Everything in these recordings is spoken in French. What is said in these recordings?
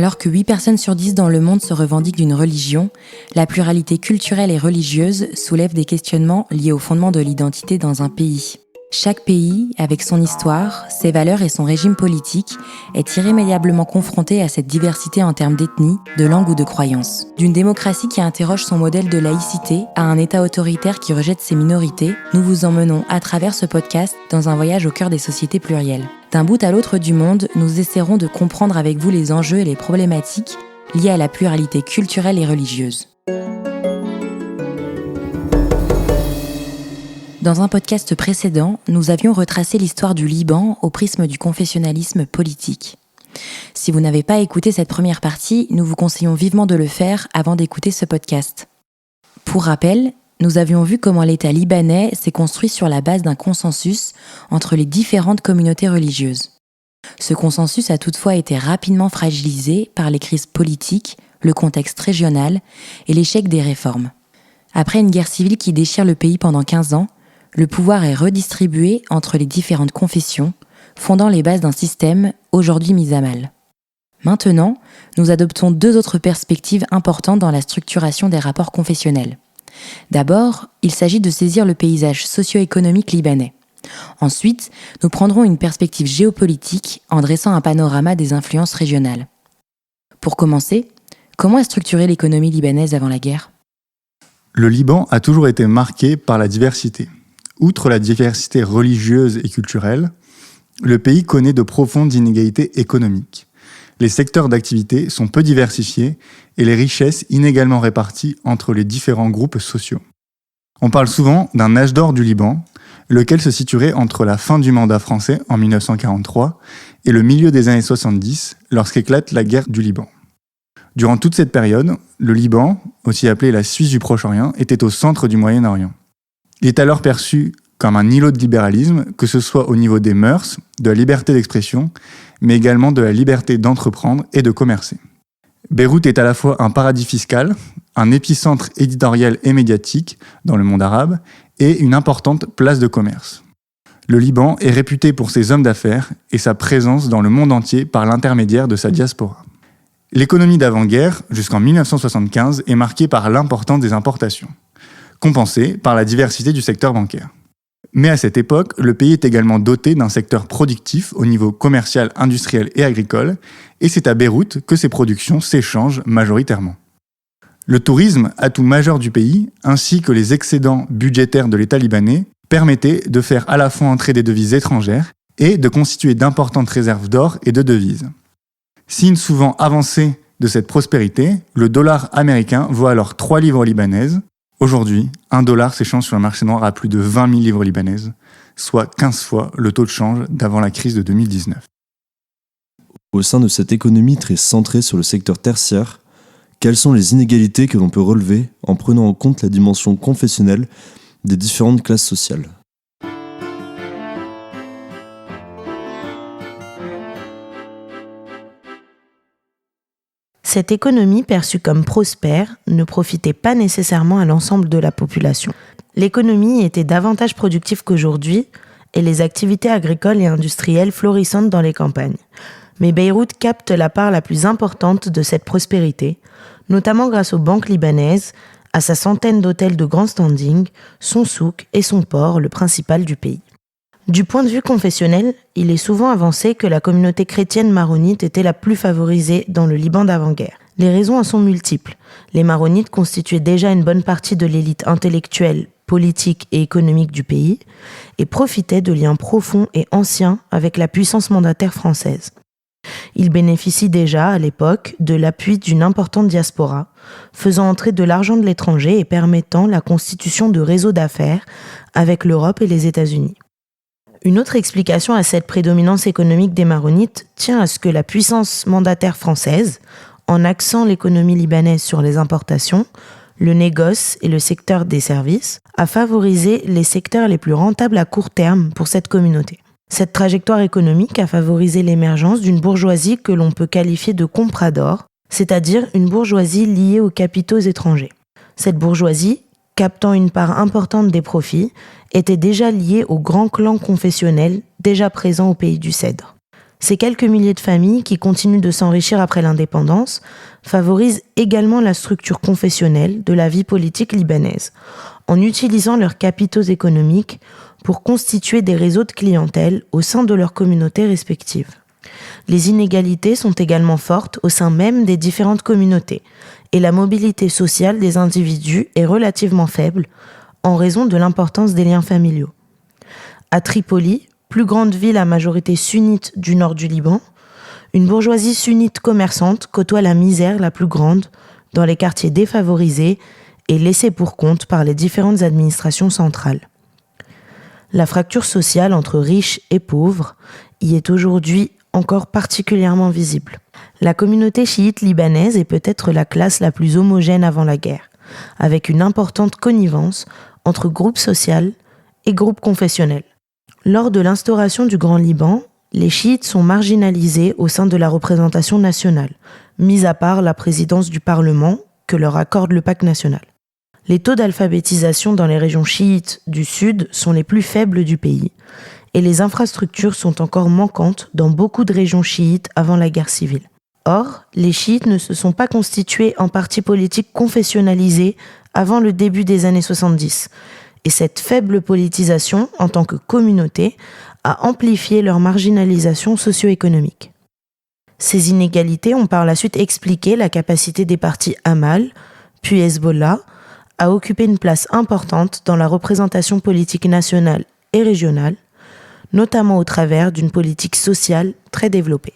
Alors que 8 personnes sur 10 dans le monde se revendiquent d'une religion, la pluralité culturelle et religieuse soulève des questionnements liés au fondement de l'identité dans un pays. Chaque pays, avec son histoire, ses valeurs et son régime politique, est irrémédiablement confronté à cette diversité en termes d'ethnie, de langue ou de croyance. D'une démocratie qui interroge son modèle de laïcité à un État autoritaire qui rejette ses minorités, nous vous emmenons à travers ce podcast dans un voyage au cœur des sociétés plurielles. D'un bout à l'autre du monde, nous essaierons de comprendre avec vous les enjeux et les problématiques liées à la pluralité culturelle et religieuse. Dans un podcast précédent, nous avions retracé l'histoire du Liban au prisme du confessionnalisme politique. Si vous n'avez pas écouté cette première partie, nous vous conseillons vivement de le faire avant d'écouter ce podcast. Pour rappel, nous avions vu comment l'État libanais s'est construit sur la base d'un consensus entre les différentes communautés religieuses. Ce consensus a toutefois été rapidement fragilisé par les crises politiques, le contexte régional et l'échec des réformes. Après une guerre civile qui déchire le pays pendant 15 ans, le pouvoir est redistribué entre les différentes confessions, fondant les bases d'un système aujourd'hui mis à mal. Maintenant, nous adoptons 2 autres perspectives importantes dans la structuration des rapports confessionnels. D'abord, il s'agit de saisir le paysage socio-économique libanais. Ensuite, nous prendrons une perspective géopolitique en dressant un panorama des influences régionales. Pour commencer, comment est structurée l'économie libanaise avant la guerre ? Le Liban a toujours été marqué par la diversité. Outre la diversité religieuse et culturelle, le pays connaît de profondes inégalités économiques. Les secteurs d'activité sont peu diversifiés et les richesses inégalement réparties entre les différents groupes sociaux. On parle souvent d'un âge d'or du Liban, lequel se situerait entre la fin du mandat français en 1943 et le milieu des années 70, lorsqu'éclate la guerre du Liban. Durant toute cette période, le Liban, aussi appelé la Suisse du Proche-Orient, était au centre du Moyen-Orient. Il est alors perçu comme un îlot de libéralisme, que ce soit au niveau des mœurs, de la liberté d'expression, mais également de la liberté d'entreprendre et de commercer. Beyrouth est à la fois un paradis fiscal, un épicentre éditorial et médiatique dans le monde arabe, et une importante place de commerce. Le Liban est réputé pour ses hommes d'affaires et sa présence dans le monde entier par l'intermédiaire de sa diaspora. L'économie d'avant-guerre, jusqu'en 1975, est marquée par l'importance des importations, compensée par la diversité du secteur bancaire. Mais à cette époque, le pays est également doté d'un secteur productif au niveau commercial, industriel et agricole, et c'est à Beyrouth que ces productions s'échangent majoritairement. Le tourisme, atout majeur du pays, ainsi que les excédents budgétaires de l'État libanais, permettaient de faire à la fois entrer des devises étrangères et de constituer d'importantes réserves d'or et de devises. Signe souvent avancé de cette prospérité, le dollar américain vaut alors 3 livres libanaises. Aujourd'hui, $1 s'échange sur le marché noir à plus de 20 000 livres libanaises, soit 15 fois le taux de change d'avant la crise de 2019. Au sein de cette économie très centrée sur le secteur tertiaire, quelles sont les inégalités que l'on peut relever en prenant en compte la dimension confessionnelle des différentes classes sociales ? Cette économie perçue comme prospère ne profitait pas nécessairement à l'ensemble de la population. L'économie était davantage productive qu'aujourd'hui et les activités agricoles et industrielles florissantes dans les campagnes. Mais Beyrouth capte la part la plus importante de cette prospérité, notamment grâce aux banques libanaises, à sa centaine d'hôtels de grand standing, son souk et son port, le principal du pays. Du point de vue confessionnel, il est souvent avancé que la communauté chrétienne maronite était la plus favorisée dans le Liban d'avant-guerre. Les raisons en sont multiples. Les maronites constituaient déjà une bonne partie de l'élite intellectuelle, politique et économique du pays et profitaient de liens profonds et anciens avec la puissance mandataire française. Ils bénéficient déjà, à l'époque, de l'appui d'une importante diaspora, faisant entrer de l'argent de l'étranger et permettant la constitution de réseaux d'affaires avec l'Europe et les États-Unis. Une autre explication à cette prédominance économique des maronites tient à ce que la puissance mandataire française, en axant l'économie libanaise sur les importations, le négoce et le secteur des services, a favorisé les secteurs les plus rentables à court terme pour cette communauté. Cette trajectoire économique a favorisé l'émergence d'une bourgeoisie que l'on peut qualifier de comprador, c'est-à-dire une bourgeoisie liée aux capitaux étrangers. Cette bourgeoisie, captant une part importante des profits, était déjà liée aux grands clans confessionnels déjà présents au pays du Cèdre. Ces quelques milliers de familles qui continuent de s'enrichir après l'indépendance favorisent également la structure confessionnelle de la vie politique libanaise, en utilisant leurs capitaux économiques pour constituer des réseaux de clientèle au sein de leurs communautés respectives. Les inégalités sont également fortes au sein même des différentes communautés, et la mobilité sociale des individus est relativement faible en raison de l'importance des liens familiaux. À Tripoli, plus grande ville à majorité sunnite du nord du Liban, une bourgeoisie sunnite commerçante côtoie la misère la plus grande dans les quartiers défavorisés et laissés pour compte par les différentes administrations centrales. La fracture sociale entre riches et pauvres y est aujourd'hui encore particulièrement visible. La communauté chiite libanaise est peut-être la classe la plus homogène avant la guerre, avec une importante connivence entre groupes sociaux et groupes confessionnels. Lors de l'instauration du Grand Liban, les chiites sont marginalisés au sein de la représentation nationale, mis à part la présidence du Parlement que leur accorde le pacte national. Les taux d'alphabétisation dans les régions chiites du sud sont les plus faibles du pays, et les infrastructures sont encore manquantes dans beaucoup de régions chiites avant la guerre civile. Or, les chiites ne se sont pas constitués en partis politiques confessionnalisés avant le début des années 70, et cette faible politisation, en tant que communauté, a amplifié leur marginalisation socio-économique. Ces inégalités ont par la suite expliqué la capacité des partis Amal, puis Hezbollah, à occuper une place importante dans la représentation politique nationale et régionale, notamment au travers d'une politique sociale très développée.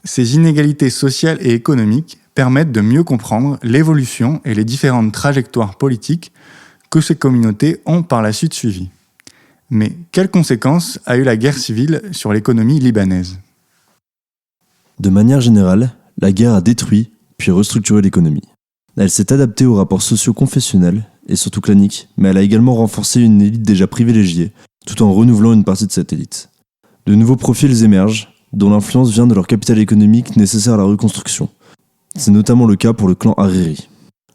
Ces inégalités sociales et économiques permettent de mieux comprendre l'évolution et les différentes trajectoires politiques que ces communautés ont par la suite suivies. Mais quelles conséquences a eu la guerre civile sur l'économie libanaise ? De manière générale, la guerre a détruit puis restructuré l'économie. Elle s'est adaptée aux rapports socio-confessionnels et surtout claniques, mais elle a également renforcé une élite déjà privilégiée, tout en renouvelant une partie de cette élite. De nouveaux profils émergent, dont l'influence vient de leur capital économique nécessaire à la reconstruction. C'est notamment le cas pour le clan Hariri.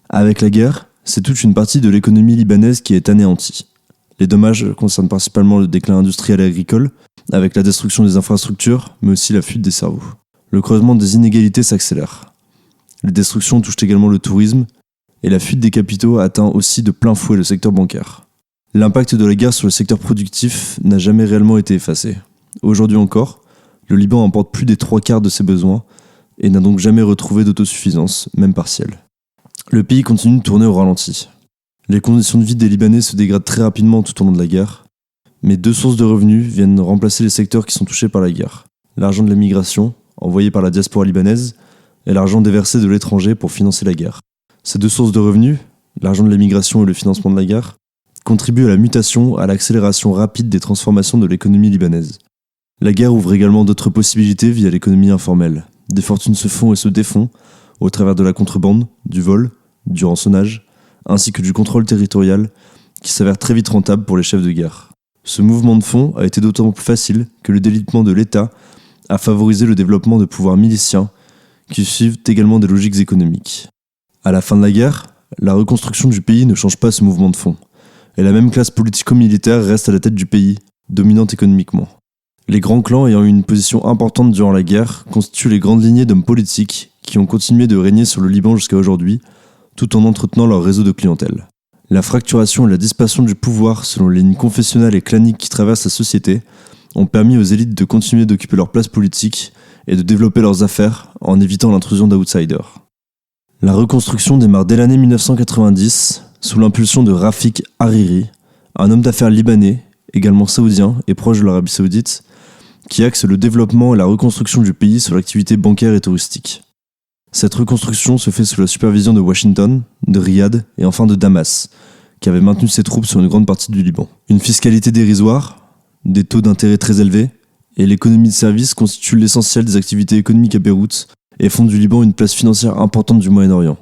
Avec la guerre, c'est toute une partie de l'économie libanaise qui est anéantie. Les dommages concernent principalement le déclin industriel et agricole, avec la destruction des infrastructures, mais aussi la fuite des cerveaux. Le creusement des inégalités s'accélère. Les destructions touchent également le tourisme, et la fuite des capitaux atteint aussi de plein fouet le secteur bancaire. L'impact de la guerre sur le secteur productif n'a jamais réellement été effacé. Aujourd'hui encore, le Liban emporte plus des 3/4 de ses besoins et n'a donc jamais retrouvé d'autosuffisance, même partielle. Le pays continue de tourner au ralenti. Les conditions de vie des Libanais se dégradent très rapidement tout au long de la guerre, mais deux sources de revenus viennent remplacer les secteurs qui sont touchés par la guerre. L'argent de la migration, envoyé par la diaspora libanaise, et l'argent déversé de l'étranger pour financer la guerre. Ces deux sources de revenus, l'argent de la migration et le financement de la guerre, contribuent à la mutation, à l'accélération rapide des transformations de l'économie libanaise. La guerre ouvre également d'autres possibilités via l'économie informelle. Des fortunes se font et se défont au travers de la contrebande, du vol, du rançonnage, ainsi que du contrôle territorial qui s'avère très vite rentable pour les chefs de guerre. Ce mouvement de fonds a été d'autant plus facile que le délitement de l'État a favorisé le développement de pouvoirs miliciens qui suivent également des logiques économiques. À la fin de la guerre, la reconstruction du pays ne change pas ce mouvement de fonds, et la même classe politico-militaire reste à la tête du pays, dominante économiquement. Les grands clans ayant eu une position importante durant la guerre constituent les grandes lignées d'hommes politiques qui ont continué de régner sur le Liban jusqu'à aujourd'hui, tout en entretenant leur réseau de clientèle. La fracturation et la dispersion du pouvoir selon les lignes confessionnelles et claniques qui traversent la société ont permis aux élites de continuer d'occuper leur place politique et de développer leurs affaires en évitant l'intrusion d'outsiders. La reconstruction démarre dès l'année 1990 sous l'impulsion de Rafik Hariri, un homme d'affaires libanais, également saoudien et proche de l'Arabie Saoudite, qui axe le développement et la reconstruction du pays sur l'activité bancaire et touristique. Cette reconstruction se fait sous la supervision de Washington, de Riyad et enfin de Damas, qui avait maintenu ses troupes sur une grande partie du Liban. Une fiscalité dérisoire, des taux d'intérêt très élevés, et l'économie de services constituent l'essentiel des activités économiques à Beyrouth et font du Liban une place financière importante du Moyen-Orient.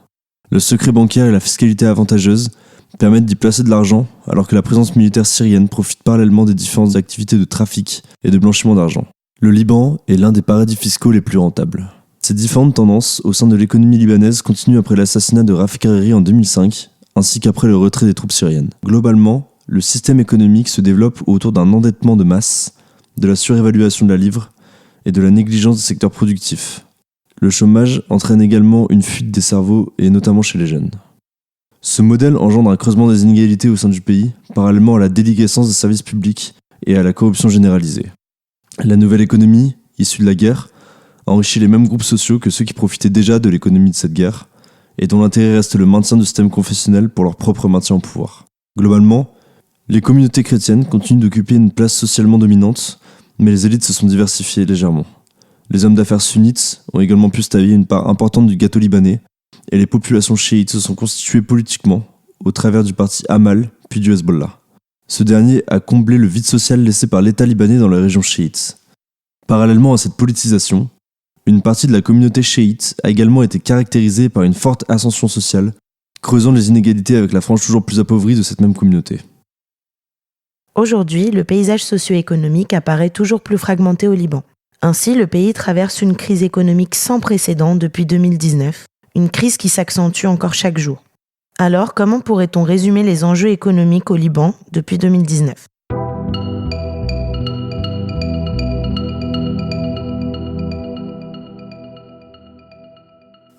Le secret bancaire et la fiscalité avantageuse permettent d'y placer de l'argent, alors que la présence militaire syrienne profite parallèlement des différentes activités de trafic et de blanchiment d'argent. Le Liban est l'un des paradis fiscaux les plus rentables. Ces différentes tendances au sein de l'économie libanaise continuent après l'assassinat de Rafik Hariri en 2005, ainsi qu'après le retrait des troupes syriennes. Globalement, le système économique se développe autour d'un endettement de masse, de la surévaluation de la livre et de la négligence des secteurs productifs. Le chômage entraîne également une fuite des cerveaux, et notamment chez les jeunes. Ce modèle engendre un creusement des inégalités au sein du pays, parallèlement à la déliquescence des services publics et à la corruption généralisée. La nouvelle économie, issue de la guerre, enrichit les mêmes groupes sociaux que ceux qui profitaient déjà de l'économie de cette guerre, et dont l'intérêt reste le maintien du système confessionnel pour leur propre maintien au pouvoir. Globalement, les communautés chrétiennes continuent d'occuper une place socialement dominante, mais les élites se sont diversifiées légèrement. Les hommes d'affaires sunnites ont également pu se tailler une part importante du gâteau libanais, et les populations chiites se sont constituées politiquement au travers du parti Amal, puis du Hezbollah. Ce dernier a comblé le vide social laissé par l'État libanais dans la région chiite. Parallèlement à cette politisation, une partie de la communauté chiite a également été caractérisée par une forte ascension sociale, creusant les inégalités avec la frange toujours plus appauvrie de cette même communauté. Aujourd'hui, le paysage socio-économique apparaît toujours plus fragmenté au Liban. Ainsi, le pays traverse une crise économique sans précédent depuis 2019, une crise qui s'accentue encore chaque jour. Alors, comment pourrait-on résumer les enjeux économiques au Liban depuis 2019 ?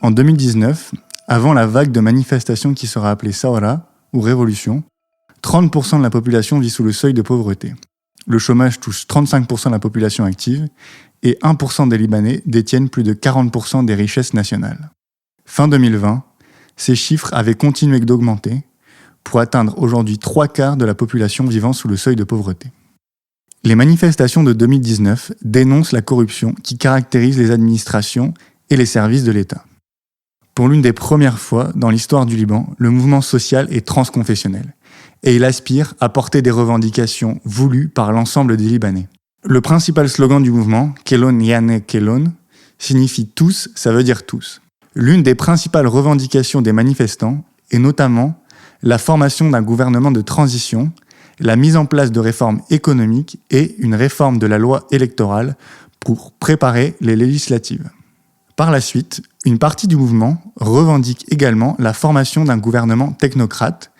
En 2019, avant la vague de manifestations qui sera appelée Sawara, ou révolution, 30% de la population vit sous le seuil de pauvreté. Le chômage touche 35% de la population active et 1% des Libanais détiennent plus de 40% des richesses nationales. Fin 2020, ces chiffres avaient continué d'augmenter pour atteindre aujourd'hui 3/4 de la population vivant sous le seuil de pauvreté. Les manifestations de 2019 dénoncent la corruption qui caractérise les administrations et les services de l'État. Pour l'une des premières fois dans l'histoire du Liban, le mouvement social est transconfessionnel et il aspire à porter des revendications voulues par l'ensemble des Libanais. Le principal slogan du mouvement, Kelon Yane Kelon, signifie « tous », ça veut dire « tous ». L'une des principales revendications des manifestants est notamment la formation d'un gouvernement de transition, la mise en place de réformes économiques et une réforme de la loi électorale pour préparer les législatives. Par la suite, une partie du mouvement revendique également la formation d'un gouvernement technocrate,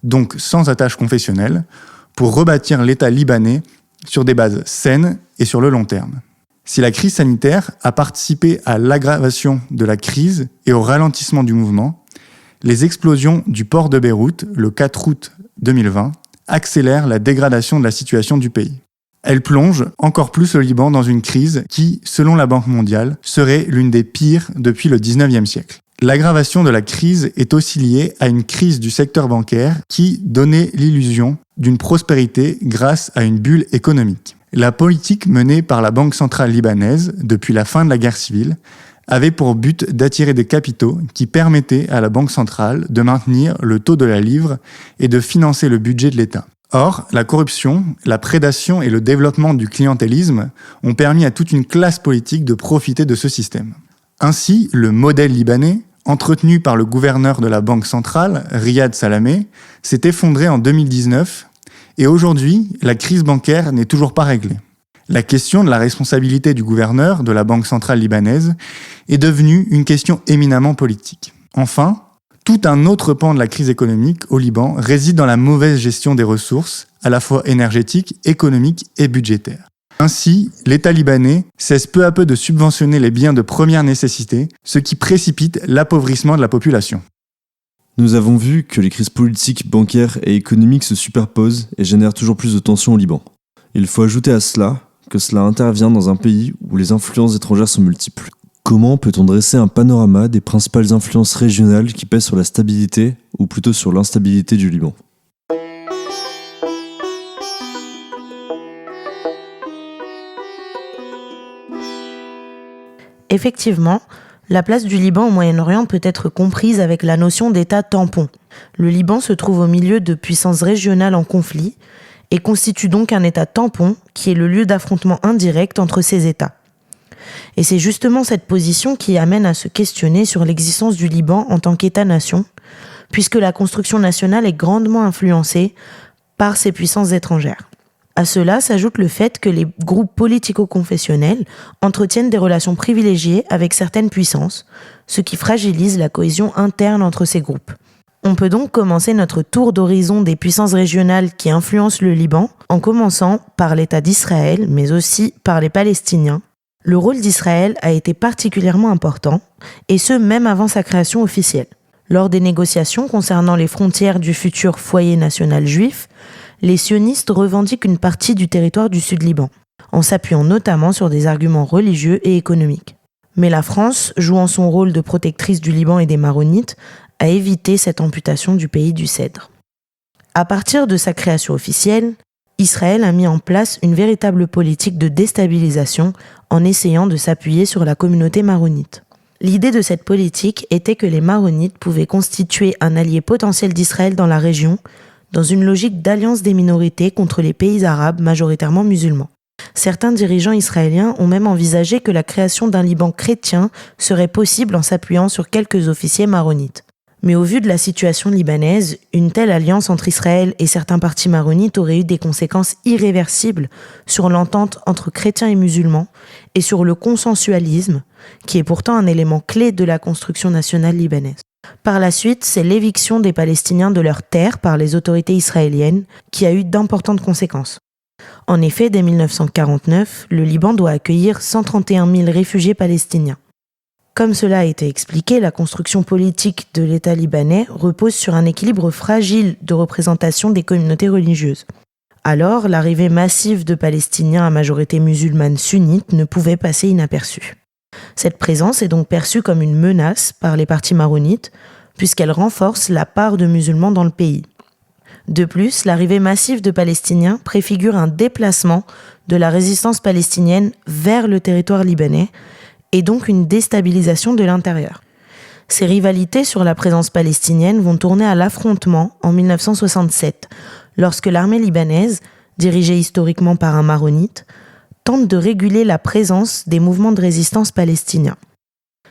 donc sans attache confessionnelle, pour rebâtir l'État libanais sur des bases saines et sur le long terme. Si la crise sanitaire a participé à l'aggravation de la crise et au ralentissement du mouvement, les explosions du port de Beyrouth, le 4 août 2020, accélèrent la dégradation de la situation du pays. Elle plonge encore plus le Liban dans une crise qui, selon la Banque mondiale, serait l'une des pires depuis le 19e siècle. L'aggravation de la crise est aussi liée à une crise du secteur bancaire qui donnait l'illusion d'une prospérité grâce à une bulle économique. La politique menée par la Banque centrale libanaise depuis la fin de la guerre civile avait pour but d'attirer des capitaux qui permettaient à la Banque centrale de maintenir le taux de la livre et de financer le budget de l'État. Or, la corruption, la prédation et le développement du clientélisme ont permis à toute une classe politique de profiter de ce système. Ainsi, le modèle libanais, entretenu par le gouverneur de la Banque centrale, Riyad Salamé, s'est effondré en 2019 et aujourd'hui, la crise bancaire n'est toujours pas réglée. La question de la responsabilité du gouverneur de la Banque centrale libanaise est devenue une question éminemment politique. Enfin, tout un autre pan de la crise économique au Liban réside dans la mauvaise gestion des ressources, à la fois énergétiques, économiques et budgétaires. Ainsi, l'État libanais cesse peu à peu de subventionner les biens de première nécessité, ce qui précipite l'appauvrissement de la population. Nous avons vu que les crises politiques, bancaires et économiques se superposent et génèrent toujours plus de tensions au Liban. Il faut ajouter à cela que cela intervient dans un pays où les influences étrangères sont multiples. Comment peut-on dresser un panorama des principales influences régionales qui pèsent sur la stabilité, ou plutôt sur l'instabilité du Liban ? Effectivement, la place du Liban au Moyen-Orient peut être comprise avec la notion d'État tampon. Le Liban se trouve au milieu de puissances régionales en conflit et constitue donc un État tampon qui est le lieu d'affrontement indirect entre ces États. Et c'est justement cette position qui amène à se questionner sur l'existence du Liban en tant qu'État-nation, puisque la construction nationale est grandement influencée par ces puissances étrangères. À cela s'ajoute le fait que les groupes politico-confessionnels entretiennent des relations privilégiées avec certaines puissances, ce qui fragilise la cohésion interne entre ces groupes. On peut donc commencer notre tour d'horizon des puissances régionales qui influencent le Liban, en commençant par l'État d'Israël, mais aussi par les Palestiniens. Le rôle d'Israël a été particulièrement important, et ce même avant sa création officielle. Lors des négociations concernant les frontières du futur foyer national juif, les sionistes revendiquent une partie du territoire du Sud-Liban, en s'appuyant notamment sur des arguments religieux et économiques. Mais la France, jouant son rôle de protectrice du Liban et des Maronites, a évité cette amputation du pays du Cèdre. À partir de sa création officielle, Israël a mis en place une véritable politique de déstabilisation en essayant de s'appuyer sur la communauté maronite. L'idée de cette politique était que les Maronites pouvaient constituer un allié potentiel d'Israël dans la région, dans une logique d'alliance des minorités contre les pays arabes majoritairement musulmans. Certains dirigeants israéliens ont même envisagé que la création d'un Liban chrétien serait possible en s'appuyant sur quelques officiers maronites. Mais au vu de la situation libanaise, une telle alliance entre Israël et certains partis maronites aurait eu des conséquences irréversibles sur l'entente entre chrétiens et musulmans et sur le consensualisme, qui est pourtant un élément clé de la construction nationale libanaise. Par la suite, c'est l'éviction des Palestiniens de leurs terres par les autorités israéliennes qui a eu d'importantes conséquences. En effet, dès 1949, le Liban doit accueillir 131 000 réfugiés palestiniens. Comme cela a été expliqué, la construction politique de l'État libanais repose sur un équilibre fragile de représentation des communautés religieuses. Alors, l'arrivée massive de Palestiniens à majorité musulmane sunnite ne pouvait passer inaperçue. Cette présence est donc perçue comme une menace par les partis maronites, puisqu'elle renforce la part de musulmans dans le pays. De plus, l'arrivée massive de Palestiniens préfigure un déplacement de la résistance palestinienne vers le territoire libanais, et donc une déstabilisation de l'intérieur. Ces rivalités sur la présence palestinienne vont tourner à l'affrontement en 1967, lorsque l'armée libanaise, dirigée historiquement par un maronite, tente de réguler la présence des mouvements de résistance palestiniens.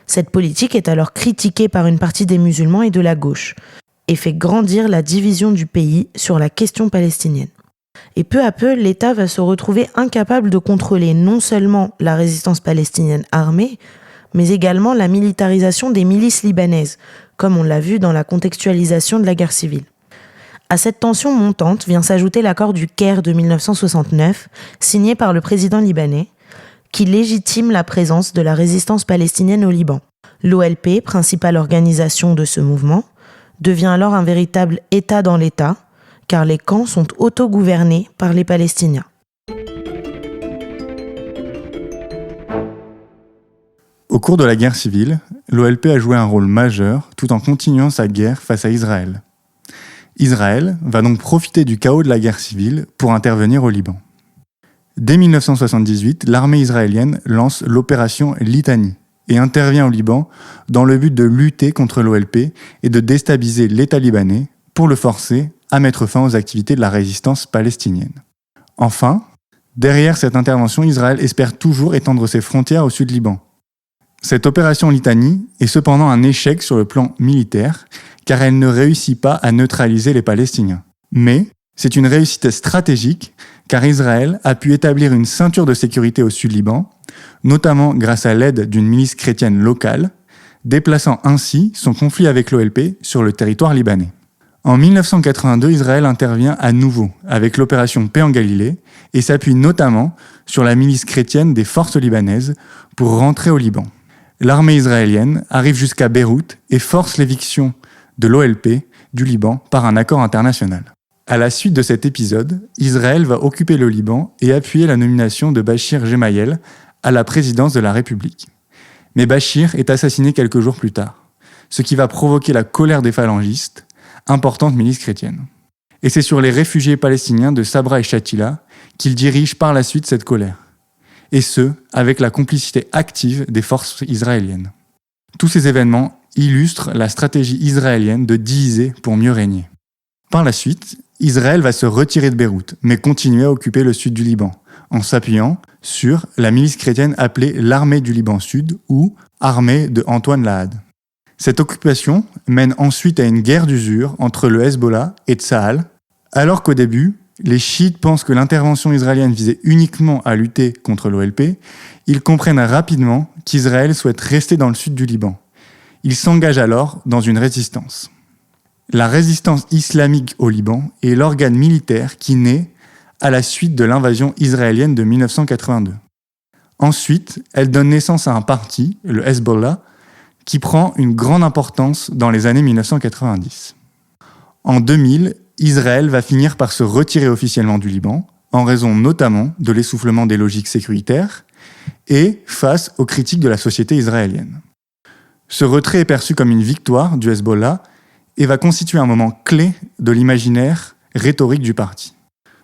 Cette politique est alors critiquée par une partie des musulmans et de la gauche, et fait grandir la division du pays sur la question palestinienne. Et peu à peu, l'État va se retrouver incapable de contrôler non seulement la résistance palestinienne armée, mais également la militarisation des milices libanaises, comme on l'a vu dans la contextualisation de la guerre civile. À cette tension montante vient s'ajouter l'accord du Caire de 1969, signé par le président libanais, qui légitime la présence de la résistance palestinienne au Liban. L'OLP, principale organisation de ce mouvement, devient alors un véritable État dans l'État, car les camps sont autogouvernés par les Palestiniens. Au cours de la guerre civile, l'OLP a joué un rôle majeur tout en continuant sa guerre face à Israël. Israël va donc profiter du chaos de la guerre civile pour intervenir au Liban. Dès 1978, l'armée israélienne lance l'opération Litani et intervient au Liban dans le but de lutter contre l'OLP et de déstabiliser l'État libanais pour le forcer à mettre fin aux activités de la résistance palestinienne. Enfin, derrière cette intervention, Israël espère toujours étendre ses frontières au sud Liban. Cette opération Litani est cependant un échec sur le plan militaire, car elle ne réussit pas à neutraliser les Palestiniens. Mais c'est une réussite stratégique, car Israël a pu établir une ceinture de sécurité au sud Liban, notamment grâce à l'aide d'une milice chrétienne locale, déplaçant ainsi son conflit avec l'OLP sur le territoire libanais. En 1982, Israël intervient à nouveau avec l'opération Paix en Galilée et s'appuie notamment sur la milice chrétienne des forces libanaises pour rentrer au Liban. L'armée israélienne arrive jusqu'à Beyrouth et force l'éviction de l'OLP du Liban par un accord international. À la suite de cet épisode, Israël va occuper le Liban et appuyer la nomination de Bachir Gemayel à la présidence de la République. Mais Bachir est assassiné quelques jours plus tard, ce qui va provoquer la colère des phalangistes, importante milice chrétienne. Et c'est sur les réfugiés palestiniens de Sabra et Shatila qu'il dirige par la suite cette colère. Et ce, avec la complicité active des forces israéliennes. Tous ces événements illustrent la stratégie israélienne de diviser pour mieux régner. Par la suite, Israël va se retirer de Beyrouth, mais continuer à occuper le sud du Liban, en s'appuyant sur la milice chrétienne appelée l'Armée du Liban Sud ou Armée de Antoine Lahad. Cette occupation mène ensuite à une guerre d'usure entre le Hezbollah et Tsahal, alors qu'au début, Les chiites pensent que l'intervention israélienne visait uniquement à lutter contre l'OLP. Ils comprennent rapidement qu'Israël souhaite rester dans le sud du Liban. Ils s'engagent alors dans une résistance. La résistance islamique au Liban est l'organe militaire qui naît à la suite de l'invasion israélienne de 1982. Ensuite, elle donne naissance à un parti, le Hezbollah, qui prend une grande importance dans les années 1990. En 2000, Israël va finir par se retirer officiellement du Liban, en raison notamment de l'essoufflement des logiques sécuritaires et face aux critiques de la société israélienne. Ce retrait est perçu comme une victoire du Hezbollah et va constituer un moment clé de l'imaginaire rhétorique du parti.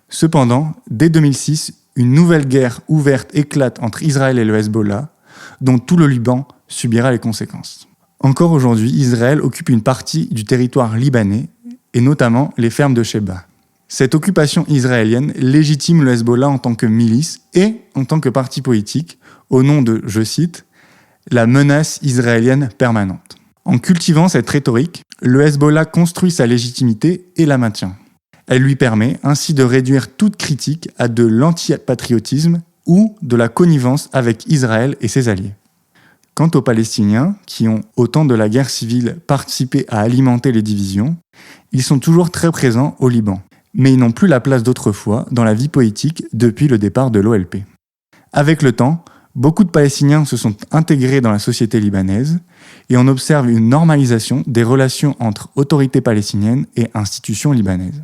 Cependant, dès 2006, une nouvelle guerre ouverte éclate entre Israël et le Hezbollah, dont tout le Liban subira les conséquences. Encore aujourd'hui, Israël occupe une partie du territoire libanais, et notamment les fermes de Sheba. Cette occupation israélienne légitime le Hezbollah en tant que milice et en tant que parti politique, au nom de, je cite, « la menace israélienne permanente ». En cultivant cette rhétorique, le Hezbollah construit sa légitimité et la maintient. Elle lui permet ainsi de réduire toute critique à de l'antipatriotisme ou de la connivence avec Israël et ses alliés. Quant aux Palestiniens, qui ont, au temps de la guerre civile, participé à alimenter les divisions, ils sont toujours très présents au Liban, mais ils n'ont plus la place d'autrefois dans la vie politique depuis le départ de l'OLP. Avec le temps, beaucoup de Palestiniens se sont intégrés dans la société libanaise et on observe une normalisation des relations entre autorités palestiniennes et institutions libanaises.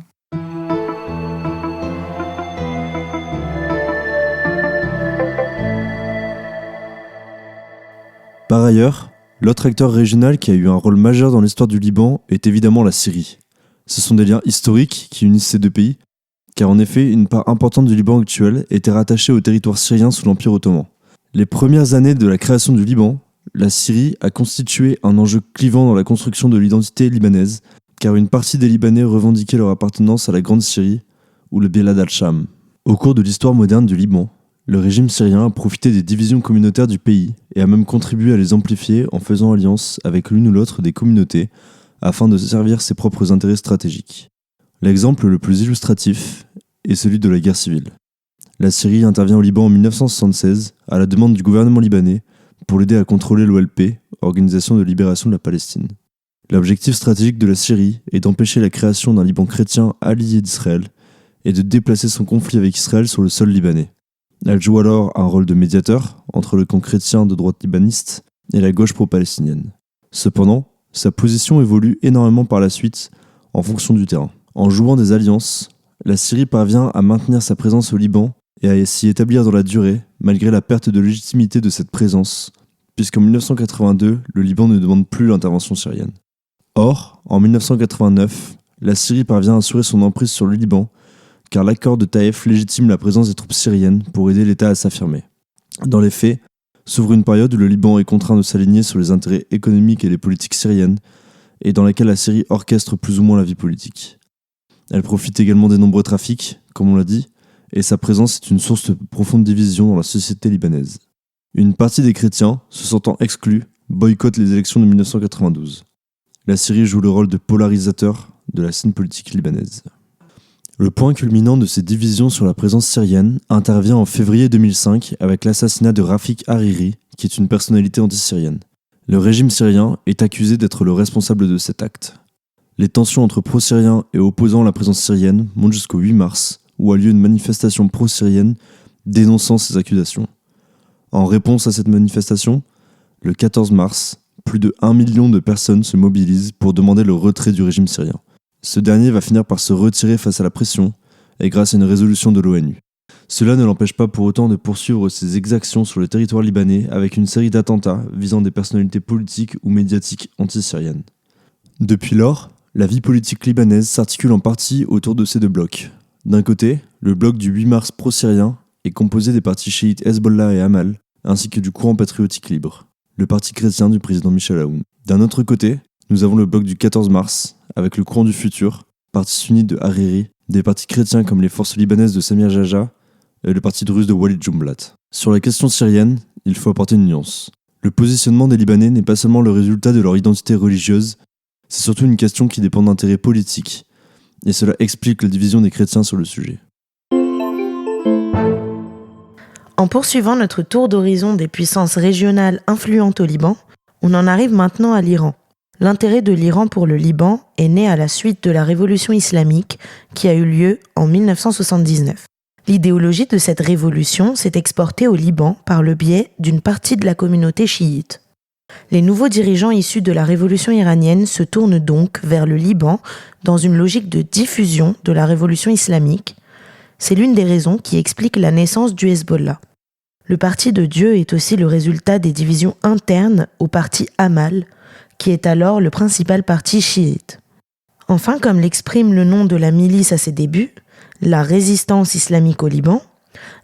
Par ailleurs, l'autre acteur régional qui a eu un rôle majeur dans l'histoire du Liban est évidemment la Syrie. Ce sont des liens historiques qui unissent ces deux pays, car en effet, une part importante du Liban actuel était rattachée au territoire syrien sous l'Empire ottoman. Les premières années de la création du Liban, la Syrie a constitué un enjeu clivant dans la construction de l'identité libanaise, car une partie des Libanais revendiquaient leur appartenance à la Grande Syrie, ou le Bilad al-Sham. Au cours de l'histoire moderne du Liban, le régime syrien a profité des divisions communautaires du pays et a même contribué à les amplifier en faisant alliance avec l'une ou l'autre des communautés afin de servir ses propres intérêts stratégiques. L'exemple le plus illustratif est celui de la guerre civile. La Syrie intervient au Liban en 1976 à la demande du gouvernement libanais pour l'aider à contrôler l'OLP, Organisation de libération de la Palestine. L'objectif stratégique de la Syrie est d'empêcher la création d'un Liban chrétien allié d'Israël et de déplacer son conflit avec Israël sur le sol libanais. Elle joue alors un rôle de médiateur entre le camp chrétien de droite libaniste et la gauche pro-palestinienne. Cependant, sa position évolue énormément par la suite en fonction du terrain. En jouant des alliances, la Syrie parvient à maintenir sa présence au Liban et à s'y établir dans la durée, malgré la perte de légitimité de cette présence, puisqu'en 1982, le Liban ne demande plus l'intervention syrienne. Or, en 1989, la Syrie parvient à assurer son emprise sur le Liban, car l'accord de Taïf légitime la présence des troupes syriennes pour aider l'État à s'affirmer. Dans les faits, s'ouvre une période où le Liban est contraint de s'aligner sur les intérêts économiques et les politiques syriennes, et dans laquelle la Syrie orchestre plus ou moins la vie politique. Elle profite également des nombreux trafics, comme on l'a dit, et sa présence est une source de profonde division dans la société libanaise. Une partie des chrétiens, se sentant exclus, boycottent les élections de 1992. La Syrie joue le rôle de polarisateur de la scène politique libanaise. Le point culminant de ces divisions sur la présence syrienne intervient en février 2005 avec l'assassinat de Rafik Hariri, qui est une personnalité anti-syrienne. Le régime syrien est accusé d'être le responsable de cet acte. Les tensions entre pro-syriens et opposants à la présence syrienne montent jusqu'au 8 mars, où a lieu une manifestation pro-syrienne dénonçant ces accusations. En réponse à cette manifestation, le 14 mars, plus de 1 million de personnes se mobilisent pour demander le retrait du régime syrien. Ce dernier va finir par se retirer face à la pression et grâce à une résolution de l'ONU. Cela ne l'empêche pas pour autant de poursuivre ses exactions sur le territoire libanais avec une série d'attentats visant des personnalités politiques ou médiatiques anti-syriennes. Depuis lors, la vie politique libanaise s'articule en partie autour de ces deux blocs. D'un côté, le bloc du 8 mars pro-syrien est composé des partis chiites Hezbollah et Amal, ainsi que du courant patriotique libre, le parti chrétien du président Michel Aoun. D'un autre côté, nous avons le bloc du 14 mars, avec le courant du futur, parti sunnite de Hariri, des partis chrétiens comme les forces libanaises de Samir Jaja et le parti druze de Walid Jumblat. Sur la question syrienne, il faut apporter une nuance. Le positionnement des Libanais n'est pas seulement le résultat de leur identité religieuse, c'est surtout une question qui dépend d'intérêts politiques et cela explique la division des chrétiens sur le sujet. En poursuivant notre tour d'horizon des puissances régionales influentes au Liban, on en arrive maintenant à l'Iran. L'intérêt de l'Iran pour le Liban est né à la suite de la révolution islamique qui a eu lieu en 1979. L'idéologie de cette révolution s'est exportée au Liban par le biais d'une partie de la communauté chiite. Les nouveaux dirigeants issus de la révolution iranienne se tournent donc vers le Liban dans une logique de diffusion de la révolution islamique. C'est l'une des raisons qui explique la naissance du Hezbollah. Le parti de Dieu est aussi le résultat des divisions internes au parti Amal, qui est alors le principal parti chiite. Enfin, comme l'exprime le nom de la milice à ses débuts, la résistance islamique au Liban,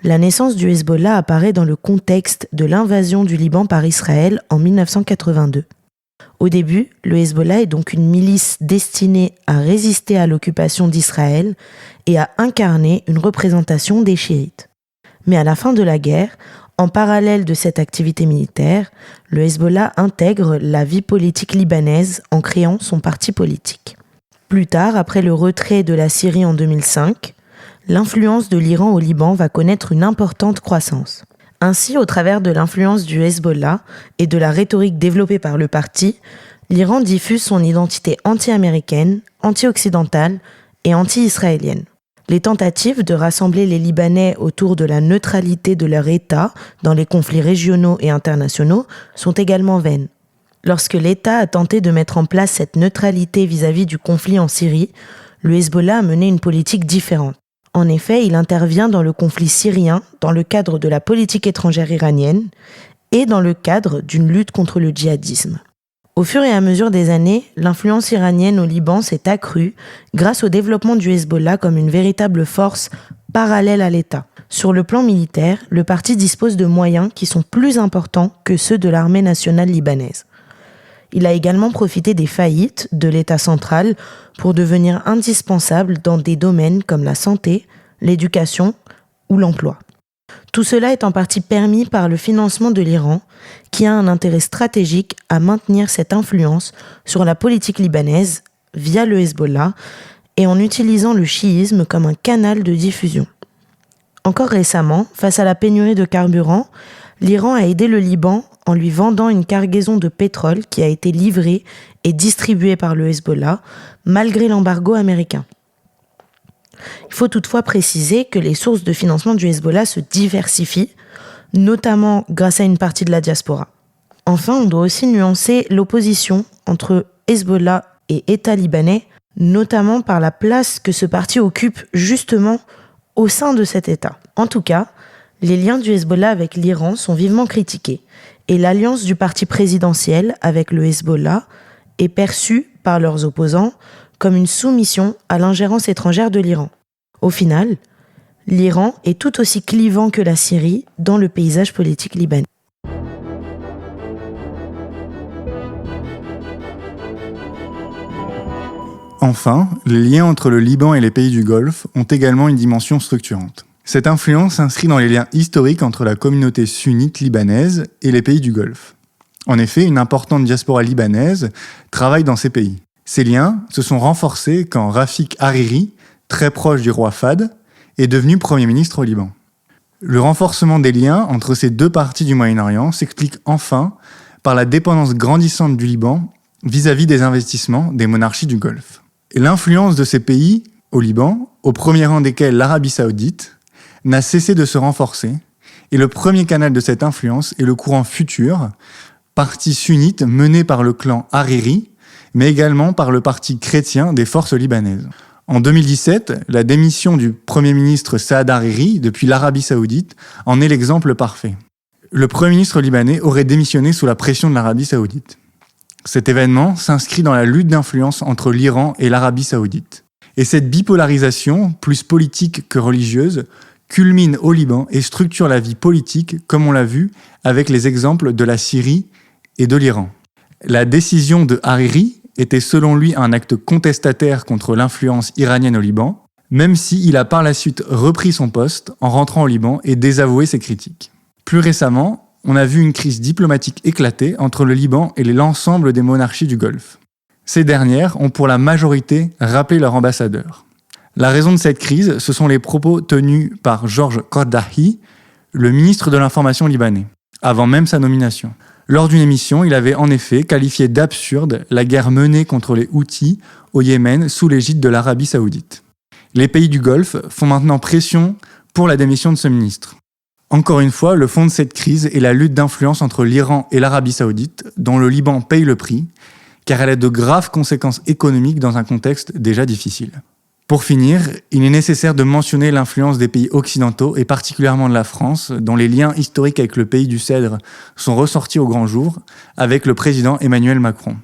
la naissance du Hezbollah apparaît dans le contexte de l'invasion du Liban par Israël en 1982. Au début, le Hezbollah est donc une milice destinée à résister à l'occupation d'Israël et à incarner une représentation des chiites. Mais à la fin de la guerre, en parallèle de cette activité militaire, le Hezbollah intègre la vie politique libanaise en créant son parti politique. Plus tard, après le retrait de la Syrie en 2005, l'influence de l'Iran au Liban va connaître une importante croissance. Ainsi, au travers de l'influence du Hezbollah et de la rhétorique développée par le parti, l'Iran diffuse son identité anti-américaine, anti-occidentale et anti-israélienne. Les tentatives de rassembler les Libanais autour de la neutralité de leur État dans les conflits régionaux et internationaux sont également vaines. Lorsque l'État a tenté de mettre en place cette neutralité vis-à-vis du conflit en Syrie, le Hezbollah a mené une politique différente. En effet, il intervient dans le conflit syrien dans le cadre de la politique étrangère iranienne et dans le cadre d'une lutte contre le djihadisme. Au fur et à mesure des années, l'influence iranienne au Liban s'est accrue grâce au développement du Hezbollah comme une véritable force parallèle à l'État. Sur le plan militaire, le parti dispose de moyens qui sont plus importants que ceux de l'armée nationale libanaise. Il a également profité des faillites de l'État central pour devenir indispensable dans des domaines comme la santé, l'éducation ou l'emploi. Tout cela est en partie permis par le financement de l'Iran, qui a un intérêt stratégique à maintenir cette influence sur la politique libanaise via le Hezbollah et en utilisant le chiisme comme un canal de diffusion. Encore récemment, face à la pénurie de carburant, l'Iran a aidé le Liban en lui vendant une cargaison de pétrole qui a été livrée et distribuée par le Hezbollah, malgré l'embargo américain. Il faut toutefois préciser que les sources de financement du Hezbollah se diversifient, notamment grâce à une partie de la diaspora. Enfin, on doit aussi nuancer l'opposition entre Hezbollah et État libanais, notamment par la place que ce parti occupe justement au sein de cet État. En tout cas, les liens du Hezbollah avec l'Iran sont vivement critiqués et l'alliance du parti présidentiel avec le Hezbollah est perçue par leurs opposants comme une soumission à l'ingérence étrangère de l'Iran. Au final, l'Iran est tout aussi clivant que la Syrie dans le paysage politique libanais. Enfin, les liens entre le Liban et les pays du Golfe ont également une dimension structurante. Cette influence s'inscrit dans les liens historiques entre la communauté sunnite libanaise et les pays du Golfe. En effet, une importante diaspora libanaise travaille dans ces pays. Ces liens se sont renforcés quand Rafik Hariri, très proche du roi Fahd, est devenu Premier ministre au Liban. Le renforcement des liens entre ces deux parties du Moyen-Orient s'explique enfin par la dépendance grandissante du Liban vis-à-vis des investissements des monarchies du Golfe. Et l'influence de ces pays au Liban, au premier rang desquels l'Arabie Saoudite, n'a cessé de se renforcer, et le premier canal de cette influence est le courant Futur, parti sunnite mené par le clan Hariri, mais également par le parti chrétien des forces libanaises. En 2017, la démission du Premier ministre Saad Hariri depuis l'Arabie Saoudite en est l'exemple parfait. Le Premier ministre libanais aurait démissionné sous la pression de l'Arabie Saoudite. Cet événement s'inscrit dans la lutte d'influence entre l'Iran et l'Arabie Saoudite. Et cette bipolarisation, plus politique que religieuse, culmine au Liban et structure la vie politique, comme on l'a vu avec les exemples de la Syrie et de l'Iran. La décision de Hariri était selon lui un acte contestataire contre l'influence iranienne au Liban, même s'il a par la suite repris son poste en rentrant au Liban et désavoué ses critiques. Plus récemment, on a vu une crise diplomatique éclater entre le Liban et l'ensemble des monarchies du Golfe. Ces dernières ont pour la majorité rappelé leur ambassadeur. La raison de cette crise, ce sont les propos tenus par Georges Kordahi, le ministre de l'Information libanais, avant même sa nomination. Lors d'une émission, il avait en effet qualifié d'absurde la guerre menée contre les Houthis au Yémen sous l'égide de l'Arabie saoudite. Les pays du Golfe font maintenant pression pour la démission de ce ministre. Encore une fois, le fond de cette crise est la lutte d'influence entre l'Iran et l'Arabie saoudite, dont le Liban paye le prix, car elle a de graves conséquences économiques dans un contexte déjà difficile. Pour finir, il est nécessaire de mentionner l'influence des pays occidentaux et particulièrement de la France, dont les liens historiques avec le pays du Cèdre sont ressortis au grand jour avec le président Emmanuel Macron.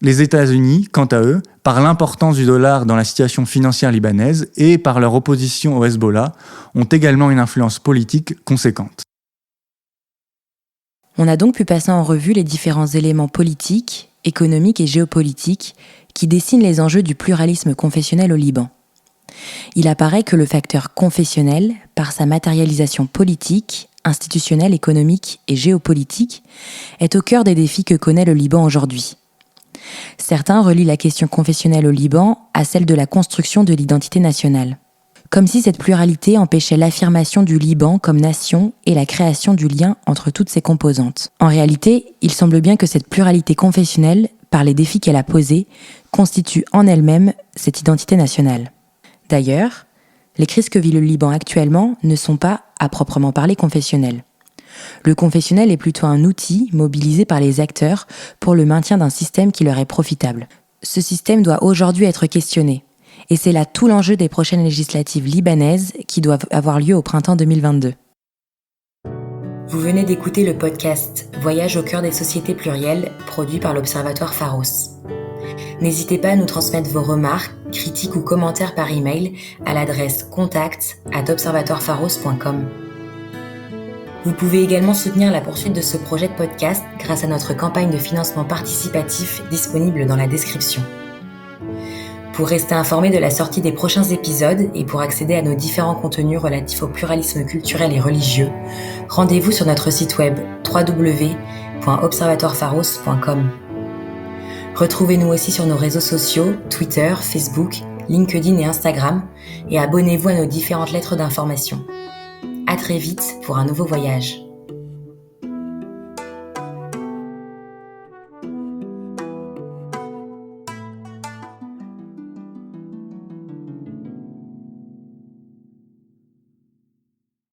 Les États-Unis, quant à eux, par l'importance du dollar dans la situation financière libanaise et par leur opposition au Hezbollah, ont également une influence politique conséquente. On a donc pu passer en revue les différents éléments politiques, économiques et géopolitiques qui dessinent les enjeux du pluralisme confessionnel au Liban. Il apparaît que le facteur confessionnel, par sa matérialisation politique, institutionnelle, économique et géopolitique, est au cœur des défis que connaît le Liban aujourd'hui. Certains relient la question confessionnelle au Liban à celle de la construction de l'identité nationale. Comme si cette pluralité empêchait l'affirmation du Liban comme nation et la création du lien entre toutes ses composantes. En réalité, il semble bien que cette pluralité confessionnelle, par les défis qu'elle a posés, constitue en elle-même cette identité nationale. D'ailleurs, les crises que vit le Liban actuellement ne sont pas, à proprement parler, confessionnelles. Le confessionnel est plutôt un outil mobilisé par les acteurs pour le maintien d'un système qui leur est profitable. Ce système doit aujourd'hui être questionné, et c'est là tout l'enjeu des prochaines législatives libanaises qui doivent avoir lieu au printemps 2022. Vous venez d'écouter le podcast « Voyage au cœur des sociétés plurielles » produit par l'Observatoire Pharos. N'hésitez pas à nous transmettre vos remarques, critiques ou commentaires par email à l'adresse contact@observatoirepharos.com. Vous pouvez également soutenir la poursuite de ce projet de podcast grâce à notre campagne de financement participatif disponible dans la description. Pour rester informé de la sortie des prochains épisodes et pour accéder à nos différents contenus relatifs au pluralisme culturel et religieux, rendez-vous sur notre site web www.observatoirepharos.com. Retrouvez-nous aussi sur nos réseaux sociaux, Twitter, Facebook, LinkedIn et Instagram, et abonnez-vous à nos différentes lettres d'information. À très vite pour un nouveau voyage.